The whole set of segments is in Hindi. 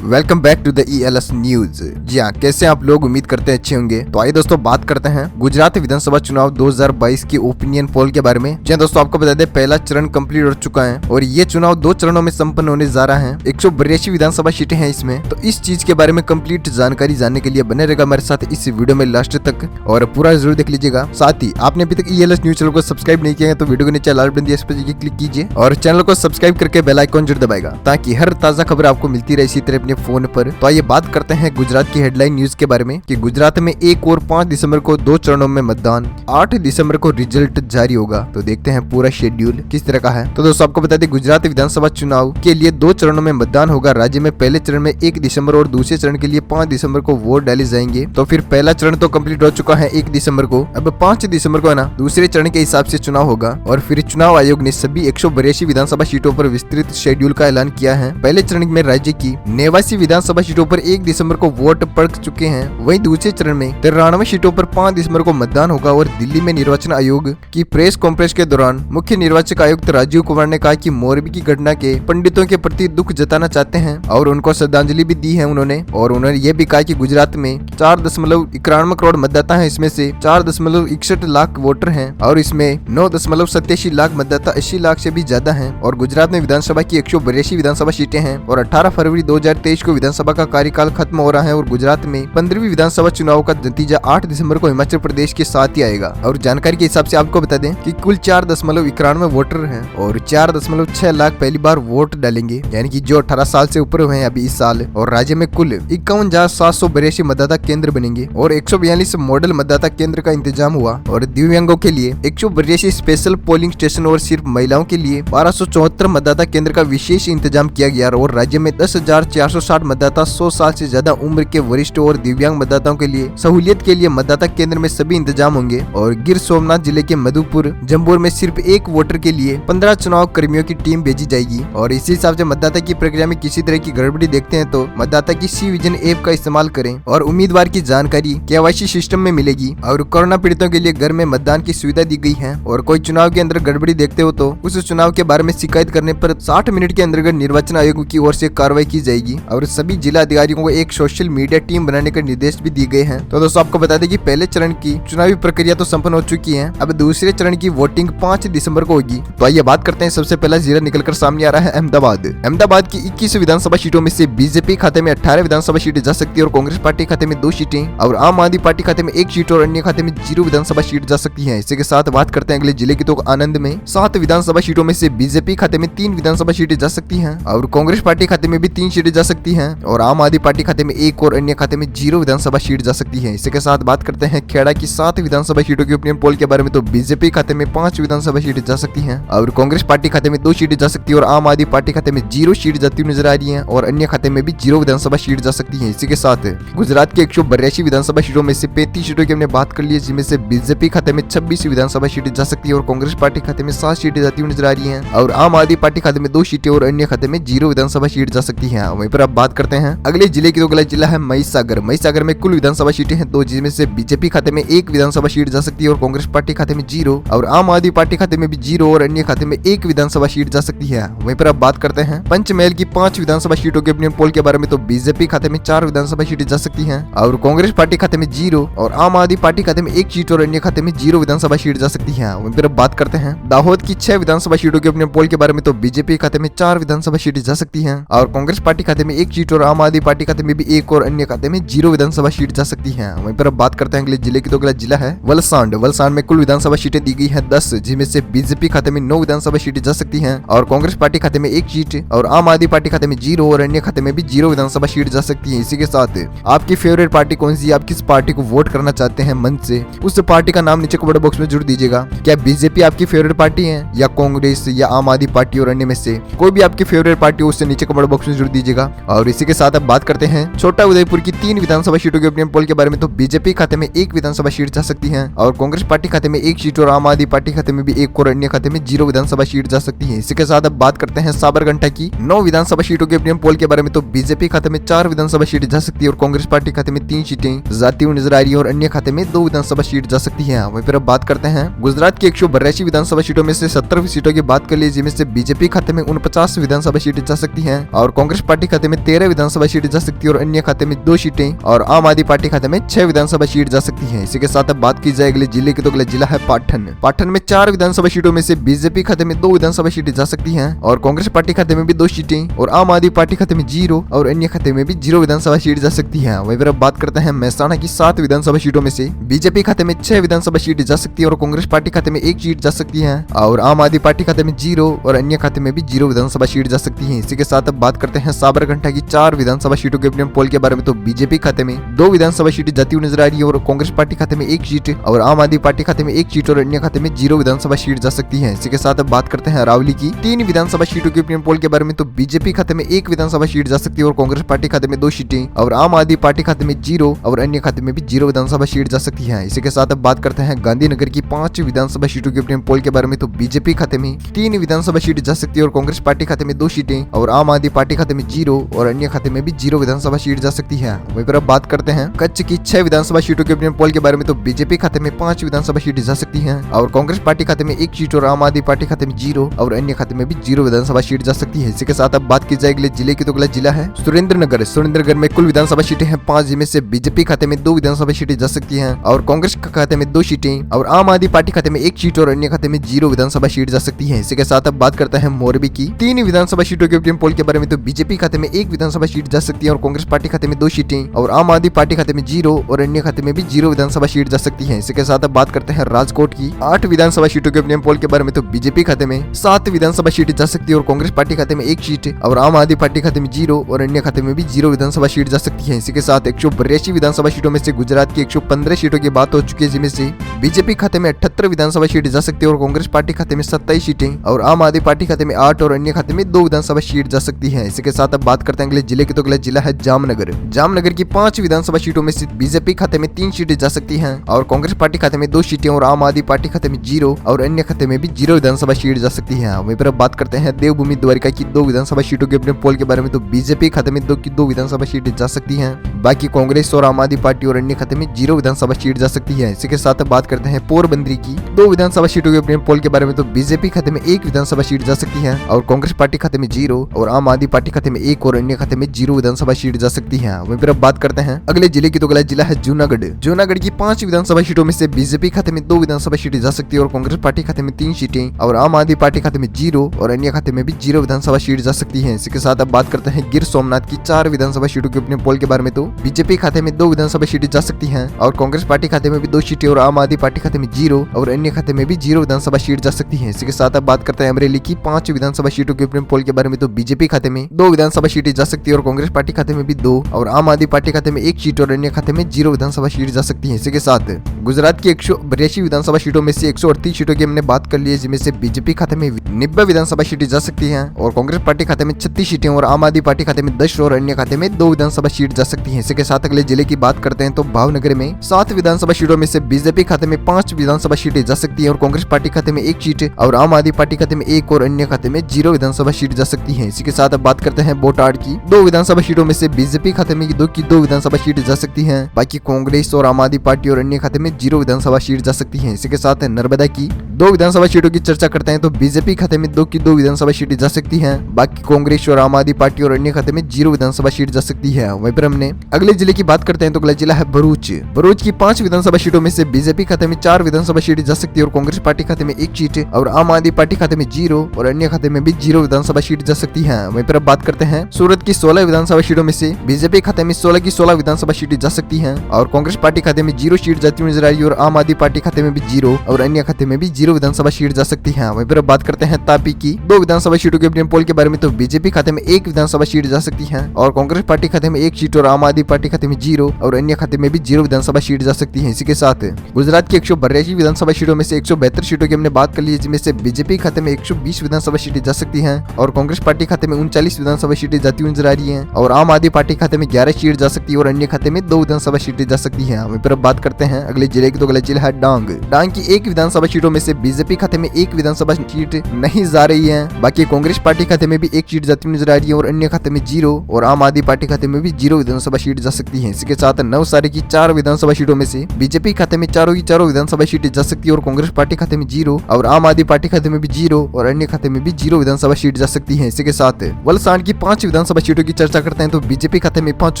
Welcome back to the ELS news. जी हाँ, कैसे आप लोग? उम्मीद करते हैं अच्छे होंगे। तो आइए दोस्तों बात करते हैं गुजरात विधानसभा चुनाव 2022 की ओपिनियन पोल के बारे में। जी हाँ दोस्तों, आपको बता दें पहला चरण कंप्लीट हो चुका है और ये चुनाव 2 चरणों में संपन्न होने जा रहा है। 182 विधानसभा सीटें हैं इसमें। तो इस चीज के बारे में कंप्लीट जानकारी जानने के लिए बने रहेगा हमारे साथ इस वीडियो में लास्ट तक और पूरा जरूर देख लीजिएगा। साथ ही आपने अभी तक ELS न्यूज चैनल को सब्सक्राइब नहीं किया है तो वीडियो के नीचे लाल बटन दिया, इस पर क्लिक कीजिए और चैनल को सब्सक्राइब करके बेल आइकन जरूर दबाएगा ताकि हर ताजा खबर आपको मिलती रहे इसी तरह अपने फोन पर। तो आइए बात करते हैं गुजरात की हेडलाइन न्यूज के बारे में कि गुजरात में 1 और 5 दिसंबर को 2 चरणों में मतदान, 8 दिसंबर को रिजल्ट जारी होगा। तो देखते हैं पूरा शेड्यूल किस तरह का है। तो दोस्तों आपको बता दें गुजरात विधानसभा चुनाव के लिए 2 चरणों में मतदान होगा। राज्य में पहले चरण में 1 दिसंबर और दूसरे चरण के लिए 5 दिसंबर को वोट डाले जाएंगे। तो फिर पहला चरण तो कंप्लीट हो चुका है 1 दिसंबर को, अब 5 दिसंबर को है ना दूसरे चरण के हिसाब से चुनाव होगा। और फिर चुनाव आयोग ने सभी 182 विधानसभा सीटों पर विस्तृत शेड्यूल का ऐलान किया है। पहले चरण में राज्य की 89 विधानसभा सीटों पर 1 दिसंबर को वोट पड़ चुके हैं। वहीं दूसरे चरण में 93 सीटों पर 5 दिसंबर को मतदान होगा। और दिल्ली में निर्वाचन आयोग की प्रेस कॉन्फ्रेंस के दौरान मुख्य निर्वाचक आयुक्त राजीव कुमार ने कहा कि मोरबी की घटना के पंडितों के प्रति दुख जताना चाहते हैं और उनको श्रद्धांजलि भी दी है उन्होंने। और उन्होंने ये भी कहा कि गुजरात में 4.91 करोड़ मतदाता है, इसमें से 4.61 लाख वोटर हैं और इसमें 9.87 लाख मतदाता 80 लाख से भी ज्यादा हैं। और गुजरात में विधानसभा की 182 विधानसभा सीटें हैं और 18 फरवरी 2023 को विधानसभा का कार्यकाल खत्म हो रहा है। और गुजरात में 15वीं विधानसभा चुनाव का नतीजा 8 दिसंबर को हिमाचल प्रदेश के साथ ही आएगा। और जानकारी के हिसाब से आपको बता दें कि कुल 4.91 वोटर हैं और 4.6 लाख पहली बार वोट डालेंगे, यानी कि जो 18 साल से ऊपर हुए हैं अभी इस साल। और राज्य में कुल 51,782 मतदाता केंद्र बनेंगे और 142 मॉडल मतदाता केंद्र का इंतजाम हुआ। और दिव्यांगों के लिए 182 स्पेशल पोलिंग स्टेशन और सिर्फ महिलाओं के लिए 1274 मतदाता केंद्र का विशेष इंतजाम किया गया। और राज्य में 10,460 मतदाता 100 साल से ज्यादा उम्र के वरिष्ठ और दिव्यांग मतदाताओं के लिए सहूलियत के लिए मतदाता केंद्र में सभी इंतजाम होंगे। और गिर सोमनाथ जिले के मधुपुर जम्बूर में सिर्फ 1 वोटर के लिए 15 चुनाव कर्मियों की टीम भेजी जाएगी। और इसी हिसाब से मतदाता की प्रक्रिया में किसी तरह की गड़बड़ी देखते हैं तो मतदाता की सी-विजिल ऐप का इस्तेमाल करें और उम्मीदवार की जानकारी KYC सिस्टम में मिलेगी। और कोरोना पीड़ितों के लिए घर में मतदान की सुविधा दी गई है। और कोई चुनाव के अंदर गड़बड़ी देखते हो तो उस चुनाव के बारे में शिकायत करने पर 60 मिनट के अंतर्गत निर्वाचन आयोग की ओर से कार्रवाई की जाएगी। और सभी जिला अधिकारियों को एक सोशल मीडिया टीम बनाने के निर्देश भी दिए गए हैं। तो दोस्तों आपको बता दें कि पहले चरण की चुनावी प्रक्रिया तो संपन्न हो चुकी है, अब दूसरे चरण की वोटिंग 5 दिसंबर को होगी। तो आइए बात करते हैं, सबसे पहला जिला निकलकर सामने आ रहा है अहमदाबाद। अहमदाबाद की 21 विधानसभा सीटों में से बीजेपी खाते में 18 विधानसभा सीटें जा सकती है और कांग्रेस पार्टी खाते में 2 सीटें और आम आदमी पार्टी खाते में 1 सीट और अन्य खाते में 0 विधानसभा सीट जा सकती है। इसी के साथ बात करते हैं अगले जिले की, तो आनंद में 7 विधानसभा सीटों में से बीजेपी खाते में 3 विधानसभा सीटें जा सकती हैं और कांग्रेस पार्टी खाते में भी 3 सीटें जा सकती हैं और आम आदमी पार्टी खाते में 1 और अन्य खाते में 0 विधानसभा सीट जा सकती है। इसी के साथ बात करते हैं खेड़ा की 7 विधानसभा सीटों की ओपिनियन पोल के बारे में, तो बीजेपी खाते में 5 विधानसभा सीटें जा सकती हैं और कांग्रेस पार्टी खाते में 2 सीटें जा सकती है और आम आदमी पार्टी खाते में 0 सीट जाती हुई नजर आ रही है और अन्य खाते में भी 0 विधानसभा सीट जा सकती है। इसी के साथ गुजरात के 182 विधानसभा सीटों में से 35 सीटों की हमने बात कर ली है, जिनमें से बीजेपी खाते में 26 विधानसभा सीटें जा सकती है और कांग्रेस पार्टी खाते में 7 सीटें जाती हुई नजर आ रही है और आम आदमी पार्टी खाते में 2 सीटें और अन्य खाते में 0 विधानसभा सीट जा सकती है। वहीं पर अब बात करते हैं अगले जिले की, तो अगला जिला है महिसागर। महिसागर में कुल विधानसभा सीटें हैं 2, जिसमें से बीजेपी खाते में 1 विधानसभा सीट जा सकती है और कांग्रेस पार्टी खाते में 0 और आम आदमी पार्टी खाते में भी 0 और अन्य खाते में 1 विधानसभा सीट जा सकती है। वहीं पर अब बात करते हैं पंचमहल की 5 विधानसभा सीटों के ओपिनियन पोल के बारे में, तो बीजेपी खाते में 4 विधानसभा सीटें जा सकती हैं और कांग्रेस पार्टी खाते में 0 और आम आदमी पार्टी खाते में 1 सीट और अन्य खाते में 0 विधानसभा सीट जा सकती है। वहीं पर अब बात करते हैं दाहोद की 6 विधानसभा सीटों के ओपिनियन पोल के बारे में, तो बीजेपी खाते में 4 विधानसभा सीटें जा सकती हैं और कांग्रेस पार्टी खाते में 1 सीट और आम आदमी पार्टी खाते में भी 1 और अन्य खाते में 0 विधानसभा सीट जा सकती है। वहीं पर अब बात करते हैं अगले जिले की, तो अगला जिला है वलसाड। वलसाड में कुल विधानसभा सीटें दी गई है 10, जिसमें से बीजेपी खाते में 9 विधानसभा सीटें जा सकती हैं और कांग्रेस पार्टी खाते में 1 सीट और आम आदमी पार्टी खाते में 0 और अन्य खाते में भी 0 विधानसभा सीट जा सकती है। इसी के साथ आपकी फेवरेट पार्टी कौन सी, आप किस पार्टी को वोट करना चाहते हैं मन से, उस पार्टी का नाम नीचे कमेंट बॉक्स में जरूर दीजिएगा। क्या बीजेपी आपकी फेवरेट पार्टी है या कांग्रेस या आम आदमी पार्टी और अन्य में से कोई भी आपकी फेवरेट पार्टी हो, उससे नीचे कमेंट बॉक्स में जरूर दीजिएगा। और इसी के साथ अब बात करते हैं छोटा उदयपुर की 3 विधानसभा सीटों के ओपिनियन पोल के बारे में, तो बीजेपी खाते में 1 विधानसभा सीट जा सकती है और कांग्रेस पार्टी खाते में 1 सीट और आम आदमी पार्टी खाते में भी 1 और अन्य खाते में 0 विधानसभा सीट जा सकती है। इसी के साथ अब बात करते हैं साबरकांठा की 9 विधानसभा सीटों के ओपिनियन पोल के बारे में, तो बीजेपी खाते में 4 विधानसभा सीट जा सकती है और कांग्रेस पार्टी खाते में 3 सीटें जाती हुई नजर आ रही है और अन्य खाते में 2 विधानसभा सीट जा सकती है। वहीं पर अब बात करते हैं गुजरात की 182 विधानसभा सीटों में से 70 सीटों की बात कर ली, जिनमें से बीजेपी खाते में 49 विधानसभा सीटें जा सकती हैं और कांग्रेस पार्टी खाते खाते में 13 विधानसभा सीट जा सकती है और अन्य खाते में 2 सीटें और आम आदमी पार्टी खाते में 6 विधानसभा सीट जा सकती है। इसी के साथ अब बात की जाए अगले जिले की, तो अगला जिला है पाटन। पाटन में 4 विधानसभा सीटों में से बीजेपी खाते में 2 विधानसभा सीटें जा सकती हैं और कांग्रेस पार्टी खाते में भी 2 सीटें और आम आदमी पार्टी खाते में 0 और अन्य खाते में भी 0 विधानसभा सीट जा सकती है। वहीं पर अब बात करते हैं महसाणा की 7 विधानसभा सीटों में से बीजेपी खाते में 6 विधानसभा सीट जा सकती है और कांग्रेस पार्टी खाते में 1 सीट जा सकती है और आम आदमी पार्टी खाते में 0 और अन्य खाते में भी 0 विधानसभा सीट जा सकती है। इसी के साथ अब बात करते हैं साबरकांठा की 4 विधानसभा सीटों के ओपिनियन पोल के बारे में, तो बीजेपी खाते में 2 विधानसभा सीटें जाती हुई नजर आ रही है और कांग्रेस पार्टी खाते में 1 सीट और आम आदमी पार्टी खाते में 1 सीट और अन्य खाते में 0 विधानसभा सीट जा सकती है। इसी के साथ अब बात करते हैं अरावली की 3 विधानसभा सीटों के ओपिनियन पोल के बारे में, तो बीजेपी खाते में 1 विधानसभा सीट जा सकती है और कांग्रेस पार्टी खाते में 2 सीटें और आम आदमी पार्टी खाते में 0 और अन्य खाते में भी 0 विधानसभा सीट जा सकती है। इसी के साथ अब बात करते हैं गांधीनगर की 5 विधानसभा सीटों के ओपिनियन पोल के बारे में, तो बीजेपी खाते में 3 विधानसभा सीट जा सकती है और कांग्रेस पार्टी खाते में 2 सीटें और आम आदमी पार्टी खाते में 0 और अन्य खाते में भी 0 विधानसभा सीट जा सकती है। वहीं पर अब बात करते हैं कच्छ की 6 विधानसभा सीटों के ओपिनियन पोल के बारे में, तो बीजेपी खाते में 5 विधानसभा सीट जा सकती है और कांग्रेस पार्टी खाते में 1 सीट और आम आदमी पार्टी खाते में 0 और अन्य खाते में भी 0 विधानसभा सीट जा सकती है। इसी के साथ अब बात की जाए अगले जिले की, तो अगला जिला है सुरेंद्रनगर। सुरेंद्रनगर में कुल विधानसभा सीटें हैं 5, जिनमें से बीजेपी खाते में 2 विधानसभा सीटें जा सकती हैं और कांग्रेस खाते में 2 सीटें और आम आदमी पार्टी खाते में 1 सीट और अन्य खाते में 0 विधानसभा सीट जा सकती है। इसी के साथ अब बात करते हैं मोरबी की 3 विधानसभा सीटों के ओपिनियन पोल के बारे में, तो बीजेपी खाते में 1 विधानसभा सीट जा सकती है और कांग्रेस पार्टी खाते में 2 सीटें और आम आदमी पार्टी खाते में 0 और अन्य खाते में भी 0 विधानसभा सीट जा सकती है। इसी के साथ अब बात करते हैं राजकोट की 8 विधानसभा सीटों के ओपिनियन पोल के बारे में, तो बीजेपी खाते में 7 विधानसभा सीटें जा सकती है और कांग्रेस पार्टी खाते में 1 सीट और आम आदमी पार्टी खाते में 0 और अन्य खाते में भी 0 विधानसभा सीट जा सकती है। इसी के साथ 182 विधानसभा सीटों में से गुजरात की 115 सीटों की बात हो चुकी है, जिनमें से बीजेपी खाते में 78 विधानसभा सीटें जा सकती है और कांग्रेस पार्टी खाते में 27 सीटें और आम आदमी पार्टी खाते में 8 और अन्य खाते में 2 विधानसभा सीट जा सकती है। इसी के साथ अब बात करते हैं अगले जिले की, तो अगला जिला है जामनगर। जामनगर की 5 विधानसभा सीटों में से बीजेपी खाते में 3 सीटें जा सकती हैं और कांग्रेस पार्टी खाते में 2 सीटें और आम आदमी पार्टी खाते में 0 और अन्य खाते में भी 0 विधानसभा सीट जा सकती है। वहीं पर अब बात करते हैं देवभूमि द्वारिका की 2 विधानसभा सीटों के अपने पोल के बारे में, तो बीजेपी खाते में 2 विधानसभा सीटें जा सकती हैं, बाकी कांग्रेस और आम आदमी पार्टी और अन्य खाते में 0 विधानसभा सीट जा सकती है। इसी के साथ बात करते हैं पोरबंदरी की 2 विधानसभा सीटों के अपने पोल के बारे में, तो बीजेपी खाते में 1 विधानसभा सीट जा सकती है और कांग्रेस पार्टी खाते में 0 और आम आदमी पार्टी खाते में 1 और अन्य खाते में 0 विधानसभा सीट जा सकती है। वहीं पर अब बात करते हैं अगले जिले की, तो अगला जिला है जूनागढ़। जूनागढ़ की 5 विधानसभा सीटों में से बीजेपी खाते में 2 विधानसभा सीटें जा सकती है और कांग्रेस पार्टी खाते में 3 सीटें और आम आदमी पार्टी खाते में 0 और अन्य खाते में भी 0 विधानसभा सीट जा सकती है। इसी के साथ अब बात करते हैं गिर सोमनाथ की 4 विधानसभा सीटों के अपने पोल के बारे में, तो बीजेपी खाते में 2 विधानसभा सीटें जा सकती हैं और कांग्रेस पार्टी खाते में भी 2 सीटें और आम आदमी पार्टी खाते में 0 और अन्य खाते में भी 0 विधानसभा सीट जा सकती है। इसी के साथ अब बात करते हैं अमरेली की 5 विधानसभा सीटों के अपने पोल के बारे में, तो बीजेपी खाते में 2 विधानसभा सीटें जा सकती है और कांग्रेस पार्टी खाते में भी 2 और आम आदमी पार्टी खाते में 1 सीट और अन्य खाते में 0 विधानसभा सीट जा सकती है। इसी के साथ गुजरात की 182 विधानसभा सीटों में से 138 सीटों की हमने बात कर ली है, जिनमें से बीजेपी खाते में 90 विधानसभा सीटें जा सकती हैं और कांग्रेस पार्टी खाते में 36 सीटें और आम आदमी पार्टी खाते में 10 और अन्य खाते में 2 विधानसभा सीट जा सकती है। इसी के साथ अगले जिले की बात करते हैं, तो भावनगर में 7 विधानसभा सीटों में से बीजेपी खाते में 5 विधानसभा सीटें जा सकती है और कांग्रेस पार्टी खाते में 1 सीट और आम आदमी पार्टी खाते में 1 और अन्य खाते में 0 विधानसभा सीट जा सकती है। इसी के साथ अब बात करते हैं बोटाड की 2 विधानसभा सीटों में से बीजेपी खाते में 2 विधानसभा सीट जा सकती है, बाकी कांग्रेस और आम आदमी पार्टी और अन्य खाते में 0 विधानसभा सीट जा सकती है। इसी के साथ नर्मदा की 2 विधानसभा सीटों की चर्चा करते हैं, तो बीजेपी खाते में 2 विधानसभा सीटें जा सकती हैं, बाकी कांग्रेस और आम आदमी पार्टी और अन्य खाते में 0 विधानसभा सीट जा सकती है। वहीं पर हमने अगले जिले की बात करते हैं, तो अगला जिला है भरूच। भरूच की 5 विधानसभा सीटों में से बीजेपी खाते में 4 विधानसभा सीटें जा सकती है और कांग्रेस पार्टी खाते में 1 सीट और आम आदमी पार्टी खाते में 0 और अन्य खाते में भी 0 विधानसभा सीट जा सकती है। वहीं पर अब बात करते हैं सूरत की 16 विधानसभा सीटों में से बीजेपी खाते में 16 की 16 विधानसभा सीटें जा सकती हैं और कांग्रेस पार्टी खाते में 0 सीट जाती हुई नजर आई और आम आदमी पार्टी खाते में भी 0 और अन्य खाते में भी 0 विधानसभा सीट जा सकती है। वहीं पर अब बात करते हैं तापी की 2 विधानसभा सीटों के अपने पोल के बारे में, तो बीजेपी खाते में 1 विधानसभा सीट जा सकती है और कांग्रेस पार्टी खाते में 1 सीट और आम आदमी पार्टी खाते में 0 और अन्य खाते में भी 0 विधानसभा सीट जा सकती है। इसी के साथ गुजरात की 182 विधानसभा सीटों में से 172 सीटों की हमने बात कर ली है, जिनमें से बीजेपी खाते में 120 विधानसभा सीटें जा सकती हैं और कांग्रेस पार्टी खाते में 39 विधानसभा सीटें जाती हुई नजर आ रही हैं और आम आदमी पार्टी खाते में 11 सीट जा सकती है और अन्य खाते में 2 विधानसभा सीटें जा सकती है। वहीं पर अब बात करते हैं अगले जिले की, तो अगला जिला है डांग। डांग की 1 विधानसभा सीटों में से बीजेपी खाते में 1 विधानसभा सीट नहीं जा रही है, बाकी कांग्रेस पार्टी खाते में भी 1 सीट जाती हुई नजर आ रही है और अन्य खाते में 0 और आम आदमी पार्टी खाते में भी 0 विधानसभा सीट जा सकती है। इसके साथ नवसारी की 4 विधानसभा सीटों में से बीजेपी खाते में 4 की 4 विधानसभा सीटें जा सकती है और कांग्रेस पार्टी खाते में 0 और आम आदमी पार्टी खाते में भी 0 और अन्य खाते में भी 0 विधानसभा सीट जा सकती है। इसी के साथ वलसाड की 5 विधानसभा सीटों की चर्चा करते हैं तो बीजेपी खाते में 5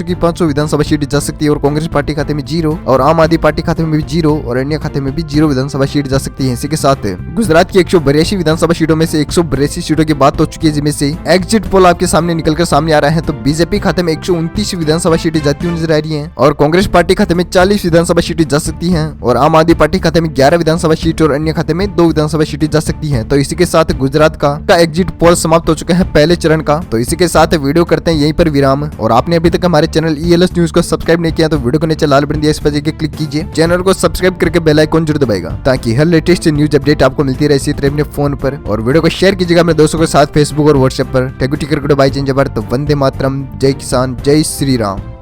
की 5 विधानसभा सीट जा सकती है और कांग्रेस पार्टी खाते में 0 और आम आदमी पार्टी खाते में भी 0 और अन्य खाते में भी 0 विधानसभा सीट जा सकती है। इसी के साथ गुजरात की 182 विधानसभा सीटों में से 182 सीटों की बात हो चुकी है, जिनमें से एग्जिट पोल आपके सामने निकलकर सामने आ रहा है तो बीजेपी खाते में 129 विधानसभा सीटें जाती हुई नजर आ रही है और कांग्रेस पार्टी खाते में 40 विधानसभा सीटें जा सकती है और आम आदमी पार्टी खाते में 11 विधानसभा सीट और अन्य खाते में 2 विधानसभा सीटें जा सकती है। तो इसी के साथ गुजरात का एग्जिट पोल समाप्त हो चुका है पहले चरण का। तो इसी के साथ वीडियो करते हैं यहीं पर विराम और आपने अभी तक हमारे चैनल ELS न्यूज को सब्सक्राइब नहीं किया तो वीडियो को नीचे लाल बटन दिया, इस पर जाकर क्लिक कीजिए, चैनल को सब्सक्राइब करके बेल आइकन जरूर दबाएगा ताकि हर लेटेस्ट न्यूज अपडेट आपको मिलती रहे इसी तरह अपने फोन पर। और वीडियो को शेयर कीजिएगा अपने दोस्तों के साथ फेसबुक और व्हाट्सएप पर। बाई जय भारत, वंदे मातरम, जय किसान, जय श्री राम।